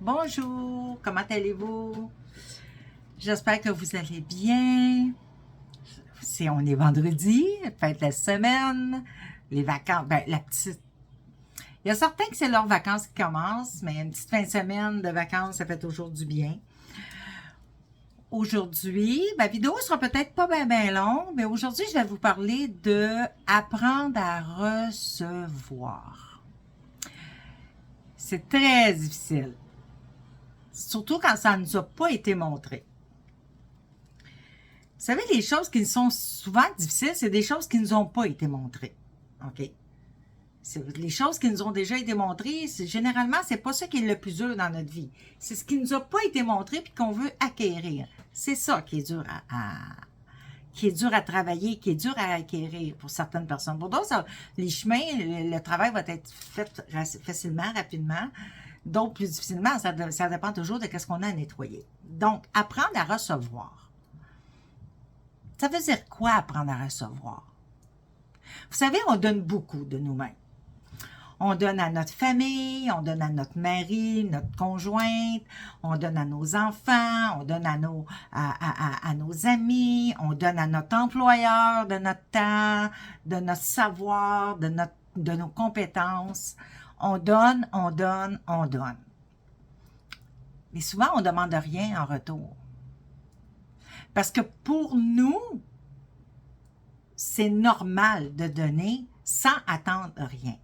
Bonjour, comment allez-vous? J'espère que vous allez bien. On est vendredi, fin de la semaine, les vacances, la petite. Il y a certains que c'est leurs vacances qui commencent, mais une petite fin de semaine de vacances, ça fait toujours du bien. Aujourd'hui, ma vidéo sera peut-être pas bien longue, mais aujourd'hui, je vais vous parler de apprendre à recevoir. C'est très difficile, surtout quand ça ne nous a pas été montré. Vous savez, les choses qui sont souvent difficiles, c'est des choses qui ne nous ont pas été montrées. OK? Les choses qui nous ont déjà été montrées, généralement, c'est pas ça qui est le plus dur dans notre vie. C'est ce qui nous a pas été montré puis qu'on veut acquérir. C'est ça qui est dur qui est dur à travailler, qui est dur à acquérir pour certaines personnes. Pour d'autres, les chemins, le travail va être fait facilement, rapidement. D'autres plus difficilement. Ça dépend toujours de ce qu'on a à nettoyer. Donc, apprendre à recevoir. Ça veut dire quoi apprendre à recevoir? Vous savez, on donne beaucoup de nous-mêmes. On donne à notre famille, on donne à notre mari, notre conjointe, on donne à nos enfants, on donne à nos amis, on donne à notre employeur de notre temps, de notre savoir, de nos compétences. On donne, on donne, on donne. Mais souvent, on ne demande rien en retour. Parce que pour nous, c'est normal de donner sans attendre rien.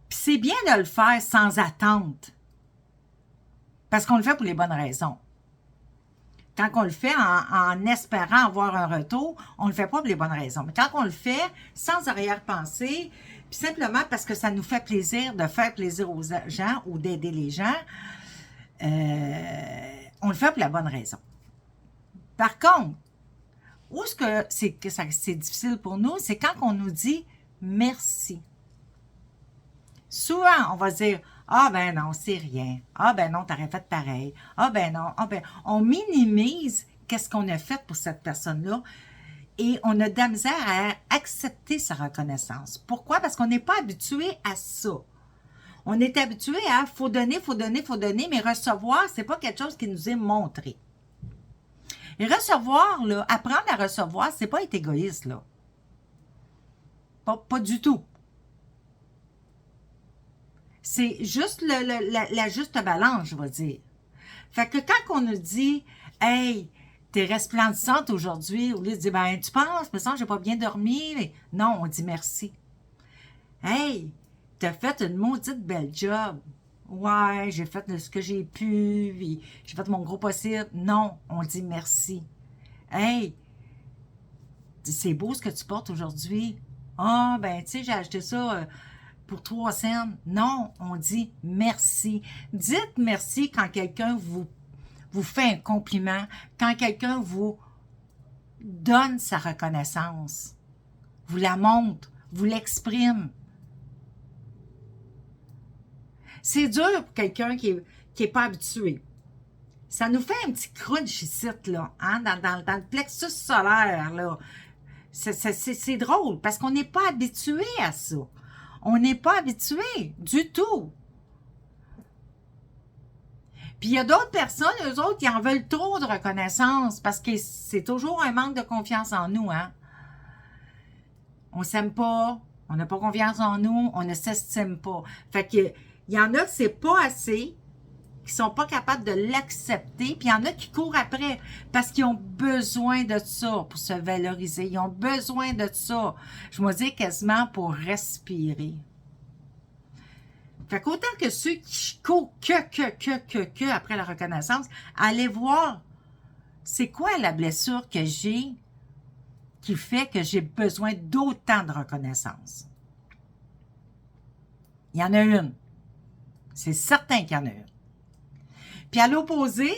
Puis c'est bien de le faire sans attente. Parce qu'on le fait pour les bonnes raisons. Quand on le fait en espérant avoir un retour, on ne le fait pas pour les bonnes raisons. Mais quand on le fait sans arrière-pensée, puis simplement parce que ça nous fait plaisir de faire plaisir aux gens ou d'aider les gens, on le fait pour la bonne raison. Par contre, où est-ce que c'est difficile pour nous, c'est quand on nous dit merci. Souvent, on va dire « Ah ben non, c'est rien. Ah ben non, t'aurais fait pareil. Ah ben non. Ah ben... » On minimise qu'est-ce qu'on a fait pour cette personne-là et on a de la misère à accepter sa reconnaissance. Pourquoi? Parce qu'on n'est pas habitué à ça. On est habitué à « faut donner, faut donner, faut donner », mais recevoir, c'est pas quelque chose qui nous est montré. Et recevoir, là, apprendre à recevoir, c'est pas être égoïste, là. Pas du tout. C'est juste la juste balance, je vais dire. Fait que quand on nous dit « Hey, t'es resplendissante aujourd'hui », au lieu de dire « Ben, tu penses, mais ça, j'ai pas bien dormi. » Non, on dit merci. « Hey, t'as fait une maudite belle job. » Ouais, j'ai fait ce que j'ai pu, puis j'ai fait mon gros possible. Non, on dit merci. Hey, c'est beau ce que tu portes aujourd'hui. Ah, ben, tu sais, j'ai acheté ça pour 3 cents. Non, on dit merci. Dites merci quand quelqu'un vous fait un compliment, quand quelqu'un vous donne sa reconnaissance, vous la montre, vous l'exprime. C'est dur pour quelqu'un qui est pas habitué. Ça nous fait un petit crunch ici, là, hein, dans le plexus solaire, là. C'est drôle, parce qu'on n'est pas habitué à ça. On n'est pas habitué du tout. Puis il y a d'autres personnes, eux autres, qui en veulent trop de reconnaissance, parce que c'est toujours un manque de confiance en nous, hein. On s'aime pas, on n'a pas confiance en nous, on ne s'estime pas. Fait que il y en a que c'est pas assez, qui sont pas capables de l'accepter, puis il y en a qui courent après parce qu'ils ont besoin de ça pour se valoriser. Ils ont besoin de ça, je me dis quasiment pour respirer. Fait qu'autant que ceux qui courent que après la reconnaissance, allez voir c'est quoi la blessure que j'ai qui fait que j'ai besoin d'autant de reconnaissance. Il y en a une. C'est certain qu'il y en a une. Puis à l'opposé,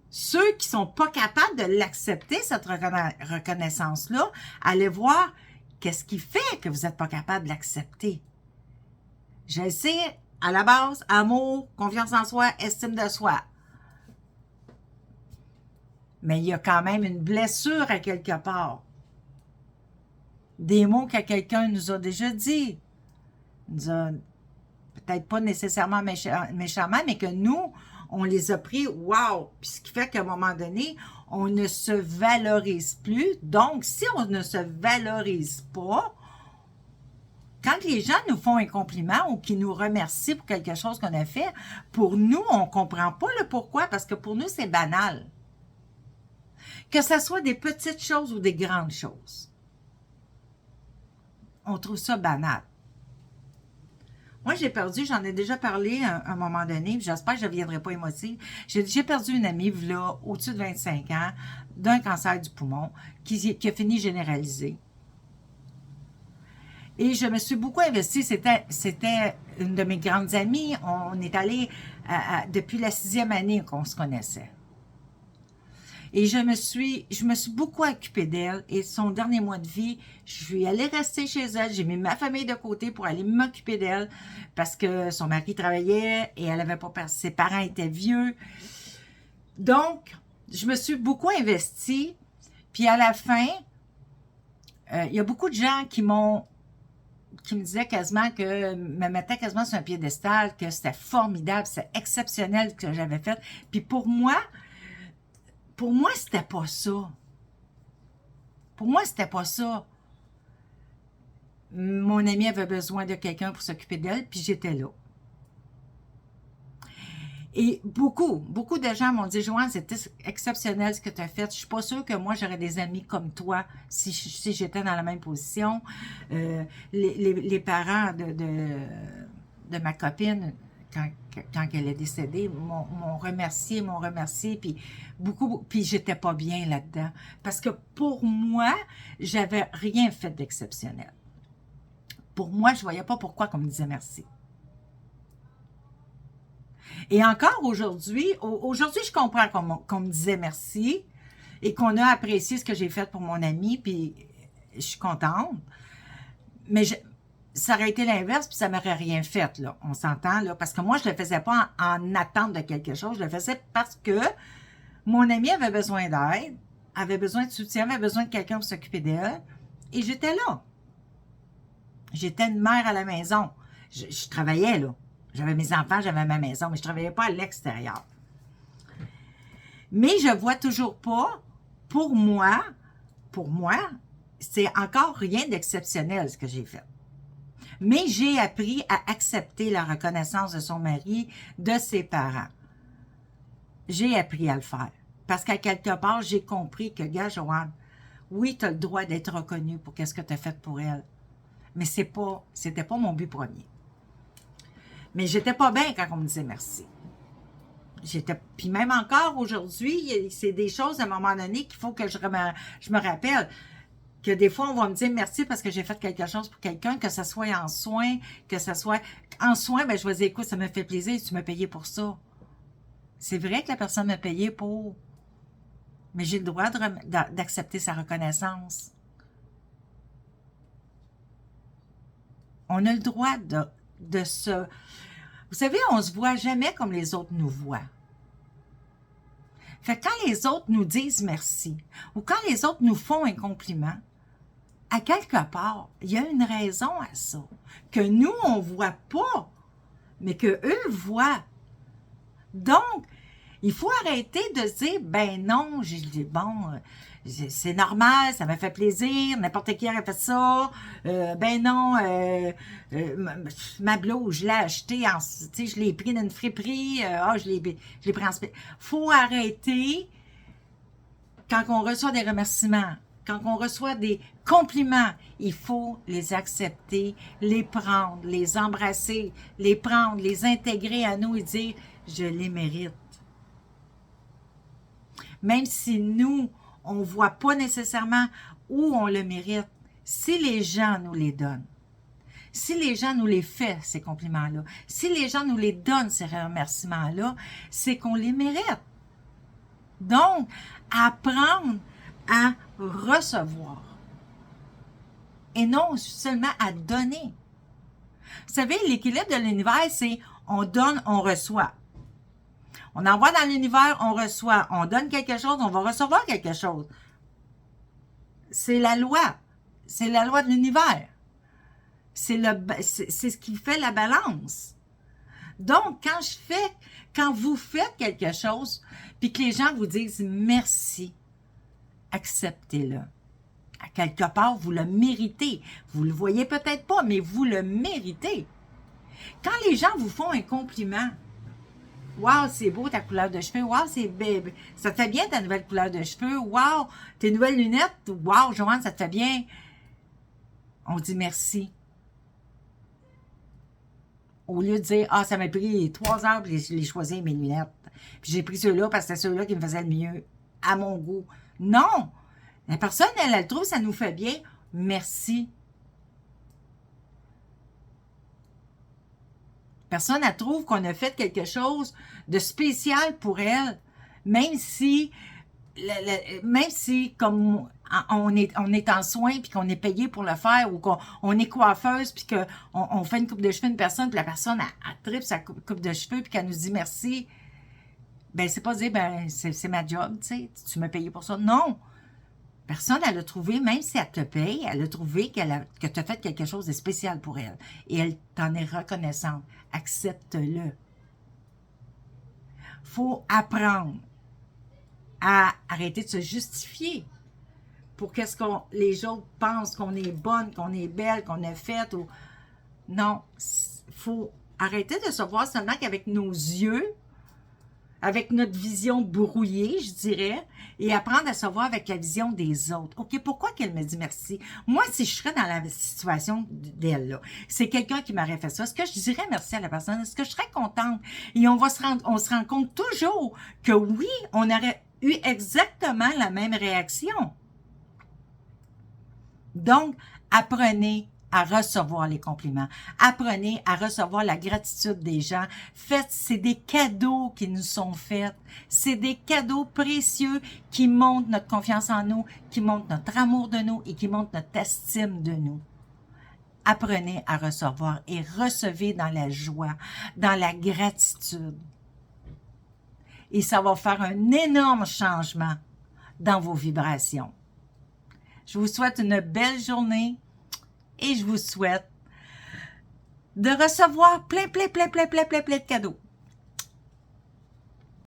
ceux qui ne sont pas capables de l'accepter, cette reconnaissance-là, allez voir qu'est-ce qui fait que vous n'êtes pas capable de l'accepter. Je sais, à la base, amour, confiance en soi, estime de soi. Mais il y a quand même une blessure à quelque part. Des mots que quelqu'un nous a déjà dit. Nous a peut-être pas nécessairement méchamment, mais que nous, on les a pris, wow! Puis ce qui fait qu'à un moment donné, on ne se valorise plus. Donc, si on ne se valorise pas, quand les gens nous font un compliment ou qu'ils nous remercient pour quelque chose qu'on a fait, pour nous, on ne comprend pas le pourquoi, parce que pour nous, c'est banal. Que ce soit des petites choses ou des grandes choses. On trouve ça banal. Moi, j'ai perdu, j'en ai déjà parlé à un moment donné, j'espère que je ne deviendrai pas émotive. J'ai perdu une amie, là, au-dessus de 25 ans, d'un cancer du poumon, qui a fini généralisé. Et je me suis beaucoup investie. C'était une de mes grandes amies. On est allé depuis la 6e année qu'on se connaissait. Et je me suis beaucoup occupée d'elle. Et son dernier mois de vie, je suis allée rester chez elle. J'ai mis ma famille de côté pour aller m'occuper d'elle parce que son mari travaillait et elle avait pas, ses parents étaient vieux. Donc, je me suis beaucoup investie. Puis à la fin, il y a beaucoup de gens qui me disaient quasiment que, me mettaient quasiment sur un piédestal, que c'était formidable, c'était exceptionnel ce que j'avais fait. Puis pour moi, c'était pas ça. Pour moi, c'était pas ça. Mon amie avait besoin de quelqu'un pour s'occuper d'elle, puis j'étais là. Et beaucoup de gens m'ont dit, Joanne, c'était exceptionnel ce que tu as fait. Je suis pas sûre que moi, j'aurais des amis comme toi si j'étais dans la même position. Les parents de ma copine, quand elle est décédée, m'ont remercié, puis j'étais pas bien là-dedans. Parce que pour moi, j'avais rien fait d'exceptionnel. Pour moi, je voyais pas pourquoi qu'on me disait merci. Et encore aujourd'hui, je comprends qu'on me disait merci et qu'on a apprécié ce que j'ai fait pour mon ami, puis je suis contente. Mais ça aurait été l'inverse, puis ça m'aurait rien fait, là. On s'entend, là, parce que moi, je le faisais pas en attente de quelque chose, je le faisais parce que mon ami avait besoin d'aide, avait besoin de soutien, avait besoin de quelqu'un pour s'occuper d'elle, et j'étais là. J'étais une mère à la maison. Je travaillais, là. J'avais mes enfants, j'avais ma maison, mais je ne travaillais pas à l'extérieur. Mais je ne vois toujours pas, pour moi, c'est encore rien d'exceptionnel ce que j'ai fait. Mais j'ai appris à accepter la reconnaissance de son mari, de ses parents. J'ai appris à le faire. Parce qu'à quelque part, j'ai compris que, gars, Joanne, oui, tu as le droit d'être reconnue pour ce que tu as fait pour elle. Mais c'était pas mon but premier. Mais j'étais pas bien quand on me disait merci. Puis même encore aujourd'hui, c'est des choses à un moment donné qu'il faut que je me rappelle. Que des fois, on va me dire merci parce que j'ai fait quelque chose pour quelqu'un, que ce soit en soins, ben je vais dire, écoute, ça me fait plaisir, tu m'as payé pour ça. C'est vrai que la personne m'a payé pour, mais j'ai le droit d'accepter sa reconnaissance. On a le droit de se... Vous savez, on se voit jamais comme les autres nous voient. Fait que quand les autres nous disent merci, ou quand les autres nous font un compliment, à quelque part, il y a une raison à ça, que nous, on voit pas, mais que eux voient. Donc, il faut arrêter de se dire, ben non, c'est normal, ça m'a fait plaisir, n'importe qui aurait fait ça, ben non, ma blouse, je l'ai achetée, je l'ai pris d'une friperie, je l'ai pris en spécial. Faut arrêter, quand on reçoit des remerciements, quand on reçoit des compliments, il faut les accepter, les prendre, les embrasser, les prendre, les intégrer à nous et dire, je les mérite. Même si nous, on ne voit pas nécessairement où on le mérite, si les gens nous les donnent, si les gens nous les font, ces compliments-là, si les gens nous les donnent, ces remerciements-là, c'est qu'on les mérite. Donc, apprendre à recevoir et non seulement à donner. Vous savez, l'équilibre de l'univers, c'est on donne, on reçoit. On envoie dans l'univers, on reçoit. On donne quelque chose, on va recevoir quelque chose. C'est la loi. C'est la loi de l'univers. C'est ce qui fait la balance. Donc, quand vous faites quelque chose, puis que les gens vous disent merci, acceptez-le. À quelque part, vous le méritez. Vous le voyez peut-être pas, mais vous le méritez. Quand les gens vous font un compliment, « Wow, c'est beau ta couleur de cheveux. Wow, c'est bébé. Ça te fait bien ta nouvelle couleur de cheveux. Wow, tes nouvelles lunettes. Wow, Joanne, ça te fait bien. » On dit merci. Au lieu de dire, « Ah, ça m'a pris 3 heures pour les choisir, mes lunettes. Puis j'ai pris ceux-là parce que c'était ceux-là qui me faisaient le mieux, à mon goût. » Non! La personne, elle trouve, ça nous fait bien. Merci. Personne, elle trouve qu'on a fait quelque chose de spécial pour elle, même si comme on est en soins puis qu'on est payé pour le faire ou qu'on est coiffeuse puis qu'on fait une coupe de cheveux à une personne puis la personne elle tripe sa coupe de cheveux puis qu'elle nous dit merci, ben c'est pas dire ben c'est ma job, tu sais, tu m'as payé pour ça. Non! Personne, elle a trouvé, même si elle te paye, elle a trouvé que tu as fait quelque chose de spécial pour elle. Et elle t'en est reconnaissante. Accepte-le. Faut apprendre à arrêter de se justifier pour qu'est-ce que les autres pensent qu'on est bonne, qu'on est belle, qu'on a fait. Ou... Non, faut arrêter de se voir seulement qu'avec nos yeux, avec notre vision brouillée, je dirais, et apprendre à se voir avec la vision des autres. OK, pourquoi qu'elle me dit merci? Moi, si je serais dans la situation d'elle, là, c'est quelqu'un qui m'aurait fait ça, est-ce que je dirais merci à la personne? Est-ce que je serais contente? Et on se rend compte toujours que oui, on aurait eu exactement la même réaction. Donc, apprenez à recevoir les compliments. Apprenez à recevoir la gratitude des gens. Faites, c'est des cadeaux qui nous sont faits. C'est des cadeaux précieux qui montrent notre confiance en nous, qui montrent notre amour de nous et qui montrent notre estime de nous. Apprenez à recevoir et recevez dans la joie, dans la gratitude. Et ça va faire un énorme changement dans vos vibrations. Je vous souhaite une belle journée. Et je vous souhaite de recevoir plein de cadeaux.